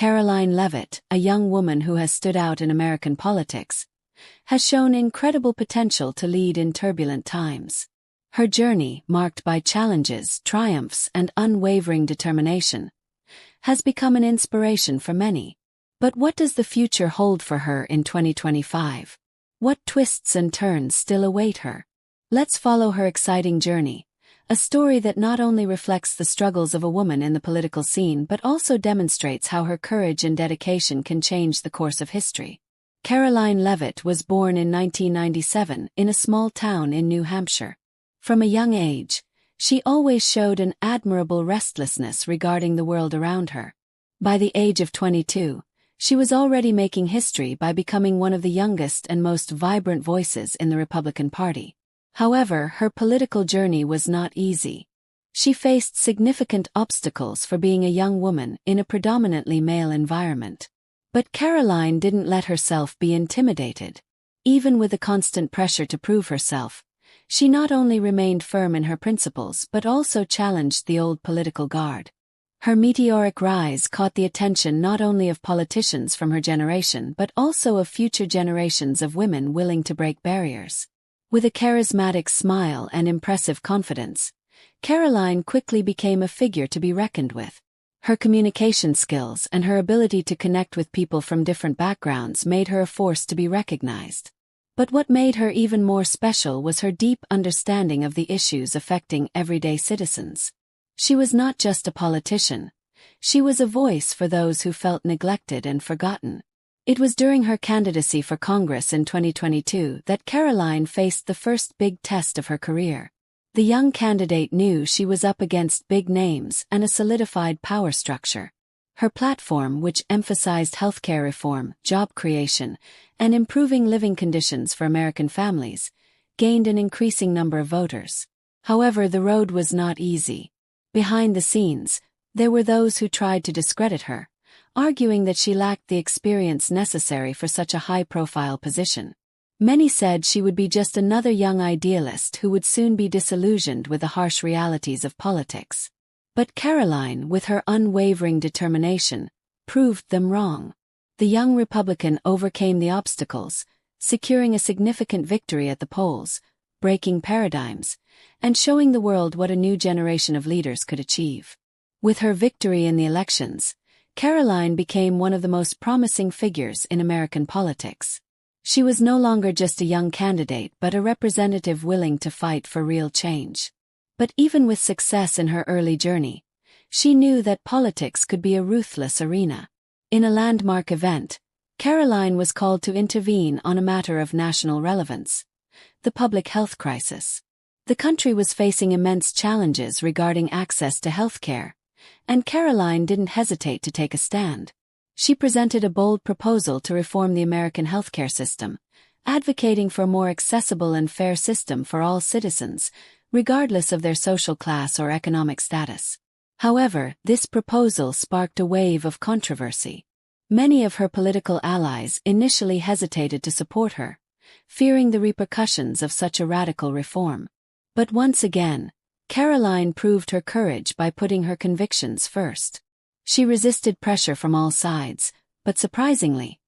Karoline Leavitt, a young woman who has stood out in American politics, has shown incredible potential to lead in turbulent times. Her journey, marked by challenges, triumphs, and unwavering determination, has become an inspiration for many. But what does the future hold for her in 2025? What twists and turns still await her? Let's follow her exciting journey, a story that not only reflects the struggles of a woman in the political scene but also demonstrates how her courage and dedication can change the course of history. Karoline Leavitt was born in 1997 in a small town in New Hampshire. From a young age, she always showed an admirable restlessness regarding the world around her. By the age of 22, she was already making history by becoming one of the youngest and most vibrant voices in the Republican Party. However, her political journey was not easy. She faced significant obstacles for being a young woman in a predominantly male environment. But Karoline didn't let herself be intimidated. Even with the constant pressure to prove herself, she not only remained firm in her principles but also challenged the old political guard. Her meteoric rise caught the attention not only of politicians from her generation but also of future generations of women willing to break barriers. With a charismatic smile and impressive confidence, Karoline quickly became a figure to be reckoned with. Her communication skills and her ability to connect with people from different backgrounds made her a force to be recognized. But what made her even more special was her deep understanding of the issues affecting everyday citizens. She was not just a politician. She was a voice for those who felt neglected and forgotten. It was during her candidacy for Congress in 2022 that Karoline faced the first big test of her career. The young candidate knew she was up against big names and a solidified power structure. Her platform, which emphasized healthcare reform, job creation, and improving living conditions for American families, gained an increasing number of voters. However, the road was not easy. Behind the scenes, there were those who tried to discredit her, arguing that she lacked the experience necessary for such a high-profile position. Many said she would be just another young idealist who would soon be disillusioned with the harsh realities of politics. But Karoline, with her unwavering determination, proved them wrong. The young Republican overcame the obstacles, securing a significant victory at the polls, breaking paradigms, and showing the world what a new generation of leaders could achieve. With her victory in the elections, Karoline became one of the most promising figures in American politics. She was no longer just a young candidate but a representative willing to fight for real change. But even with success in her early journey, she knew that politics could be a ruthless arena. In a landmark event, Karoline was called to intervene on a matter of national relevance: the public health crisis. The country was facing immense challenges regarding access to health care, and Karoline didn't hesitate to take a stand. She presented a bold proposal to reform the American healthcare system, advocating for a more accessible and fair system for all citizens, regardless of their social class or economic status. However, this proposal sparked a wave of controversy. Many of her political allies initially hesitated to support her, fearing the repercussions of such a radical reform. But once again, Karoline proved her courage by putting her convictions first. She resisted pressure from all sides, but surprisingly,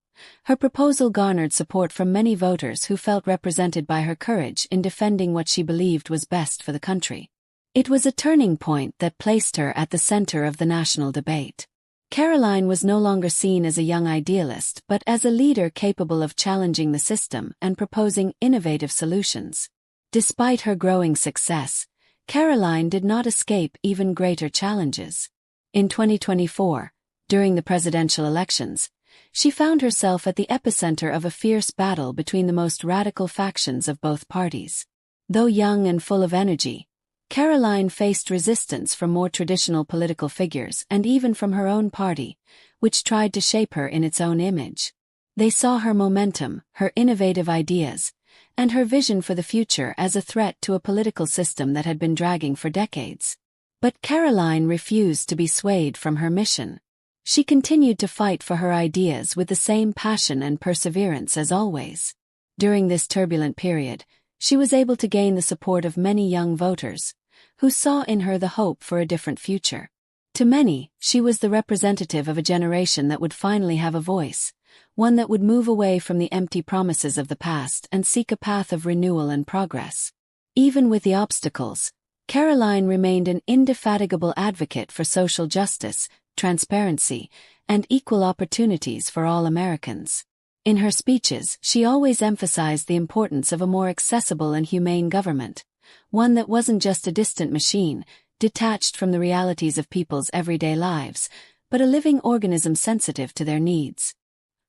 her proposal garnered support from many voters who felt represented by her courage in defending what she believed was best for the country. It was a turning point that placed her at the center of the national debate. Karoline was no longer seen as a young idealist but as a leader capable of challenging the system and proposing innovative solutions. Despite her growing success, Karoline did not escape even greater challenges. In 2024, during the presidential elections, she found herself at the epicenter of a fierce battle between the most radical factions of both parties. Though young and full of energy, Karoline faced resistance from more traditional political figures and even from her own party, which tried to shape her in its own image. They saw her momentum, her innovative ideas, and her vision for the future as a threat to a political system that had been dragging for decades. But Karoline refused to be swayed from her mission. She continued to fight for her ideas with the same passion and perseverance as always. During this turbulent period, she was able to gain the support of many young voters, who saw in her the hope for a different future. To many, she was the representative of a generation that would finally have a voice, one that would move away from the empty promises of the past and seek a path of renewal and progress. Even with the obstacles, Karoline remained an indefatigable advocate for social justice, transparency, and equal opportunities for all Americans. In her speeches, she always emphasized the importance of a more accessible and humane government, one that wasn't just a distant machine, detached from the realities of people's everyday lives, but a living organism sensitive to their needs.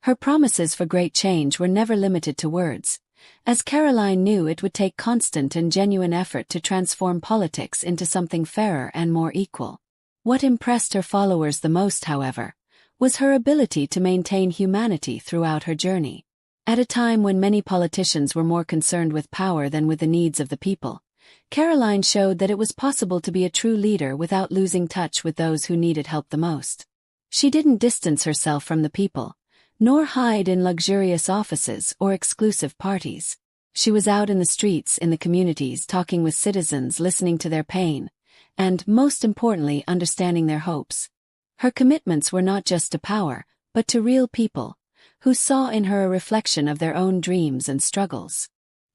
Her promises for great change were never limited to words, as Karoline knew it would take constant and genuine effort to transform politics into something fairer and more equal. What impressed her followers the most, however, was her ability to maintain humanity throughout her journey. At a time when many politicians were more concerned with power than with the needs of the people, Karoline showed that it was possible to be a true leader without losing touch with those who needed help the most. She didn't distance herself from the people, nor hide in luxurious offices or exclusive parties. She was out in the streets, in the communities, talking with citizens, listening to their pain, and, most importantly, understanding their hopes. Her commitments were not just to power, but to real people, who saw in her a reflection of their own dreams and struggles.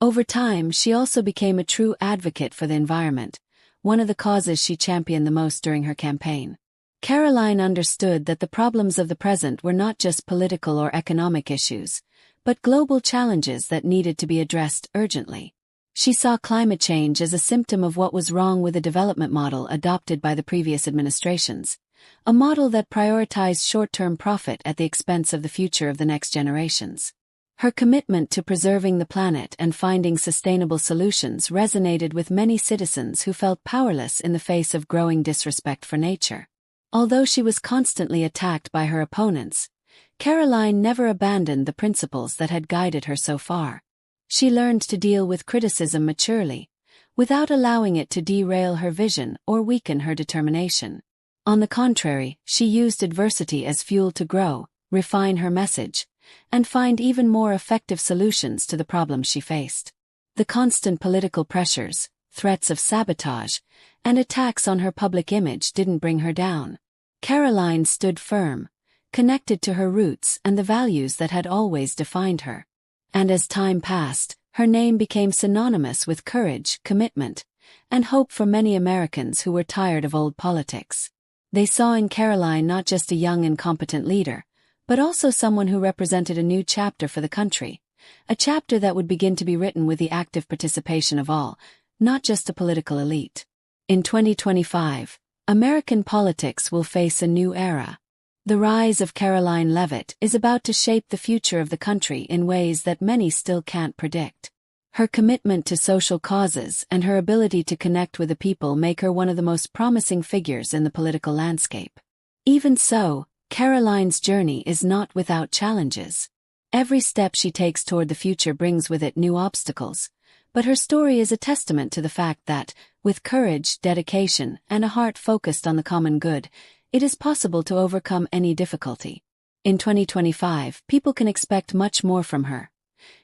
Over time, she also became a true advocate for the environment, one of the causes she championed the most during her campaign. Karoline understood that the problems of the present were not just political or economic issues, but global challenges that needed to be addressed urgently. She saw climate change as a symptom of what was wrong with the development model adopted by the previous administrations, a model that prioritized short-term profit at the expense of the future of the next generations. Her commitment to preserving the planet and finding sustainable solutions resonated with many citizens who felt powerless in the face of growing disrespect for nature. Although she was constantly attacked by her opponents, Karoline never abandoned the principles that had guided her so far. She learned to deal with criticism maturely, without allowing it to derail her vision or weaken her determination. On the contrary, she used adversity as fuel to grow, refine her message, and find even more effective solutions to the problems she faced. The constant political pressures, threats of sabotage, and attacks on her public image didn't bring her down. Karoline stood firm, connected to her roots and the values that had always defined her. And as time passed, her name became synonymous with courage, commitment, and hope for many Americans who were tired of old politics. They saw in Karoline not just a young and competent leader, but also someone who represented a new chapter for the country, a chapter that would begin to be written with the active participation of all, not just a political elite. In 2025, American politics will face a new era. The rise of Karoline Leavitt is about to shape the future of the country in ways that many still can't predict. Her commitment to social causes and her ability to connect with the people make her one of the most promising figures in the political landscape. Even so, Karoline's journey is not without challenges. Every step she takes toward the future brings with it new obstacles, but her story is a testament to the fact that, with courage, dedication, and a heart focused on the common good, it is possible to overcome any difficulty. In 2025, people can expect much more from her.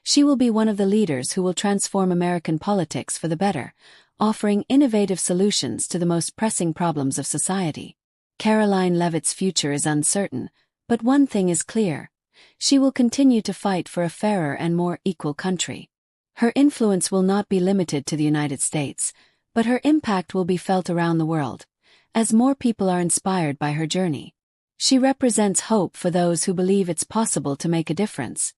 She will be one of the leaders who will transform American politics for the better, offering innovative solutions to the most pressing problems of society. Karoline Leavitt's future is uncertain, but one thing is clear: she will continue to fight for a fairer and more equal country. Her influence will not be limited to the United States, but her impact will be felt around the world, as more people are inspired by her journey. She represents hope for those who believe it's possible to make a difference,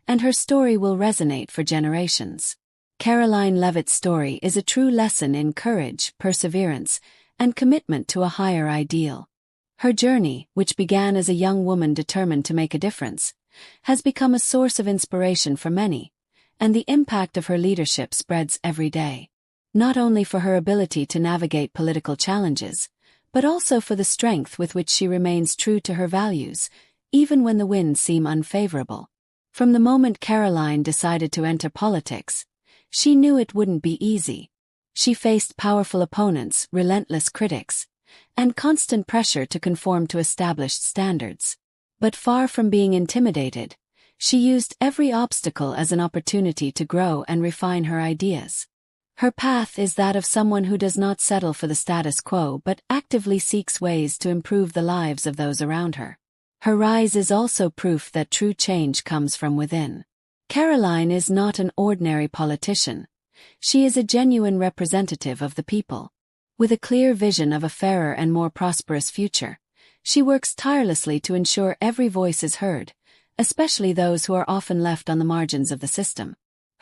and her story will resonate for generations. Karoline Leavitt's story is a true lesson in courage, perseverance, and commitment to a higher ideal. Her journey, which began as a young woman determined to make a difference, has become a source of inspiration for many, and the impact of her leadership spreads every day. Not only for her ability to navigate political challenges, but also for the strength with which she remains true to her values, even when the winds seem unfavorable. From the moment Karoline decided to enter politics, she knew it wouldn't be easy. She faced powerful opponents, relentless critics, and constant pressure to conform to established standards. But far from being intimidated, she used every obstacle as an opportunity to grow and refine her ideas. Her path is that of someone who does not settle for the status quo but actively seeks ways to improve the lives of those around her. Her rise is also proof that true change comes from within. Karoline is not an ordinary politician. She is a genuine representative of the people. With a clear vision of a fairer and more prosperous future, she works tirelessly to ensure every voice is heard, especially those who are often left on the margins of the system.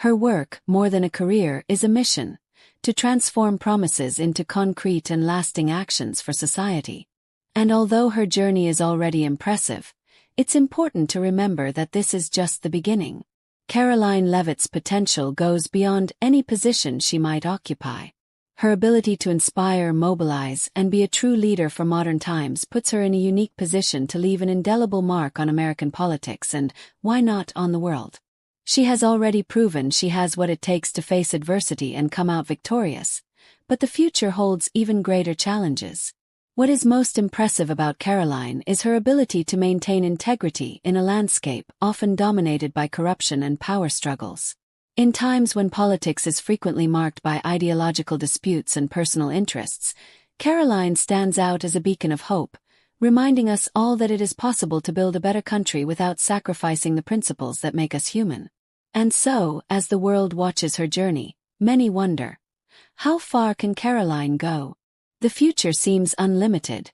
Her work, more than a career, is a mission, to transform promises into concrete and lasting actions for society. And although her journey is already impressive, it's important to remember that this is just the beginning. Karoline Leavitt's potential goes beyond any position she might occupy. Her ability to inspire, mobilize, and be a true leader for modern times puts her in a unique position to leave an indelible mark on American politics and, why not, on the world. She has already proven she has what it takes to face adversity and come out victorious, but the future holds even greater challenges. What is most impressive about Karoline is her ability to maintain integrity in a landscape often dominated by corruption and power struggles. In times when politics is frequently marked by ideological disputes and personal interests, Karoline stands out as a beacon of hope, reminding us all that it is possible to build a better country without sacrificing the principles that make us human. And so, as the world watches her journey, many wonder, how far can Karoline go? The future seems unlimited,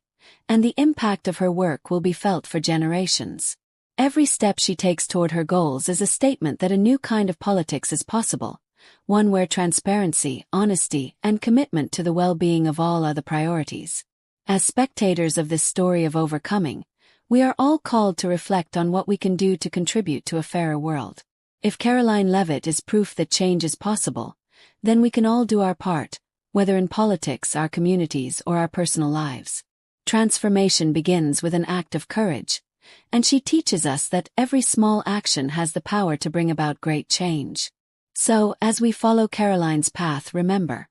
and the impact of her work will be felt for generations. Every step she takes toward her goals is a statement that a new kind of politics is possible, one where transparency, honesty, and commitment to the well-being of all are the priorities. As spectators of this story of overcoming, we are all called to reflect on what we can do to contribute to a fairer world. If Karoline Leavitt is proof that change is possible, then we can all do our part, whether in politics, our communities, or our personal lives. Transformation begins with an act of courage, and she teaches us that every small action has the power to bring about great change. So, as we follow Karoline's path, remember,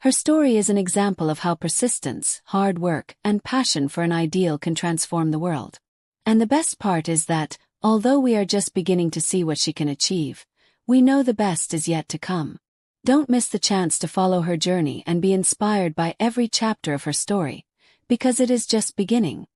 her story is an example of how persistence, hard work, and passion for an ideal can transform the world. And the best part is that, although we are just beginning to see what she can achieve, we know the best is yet to come. Don't miss the chance to follow her journey and be inspired by every chapter of her story, because it is just beginning.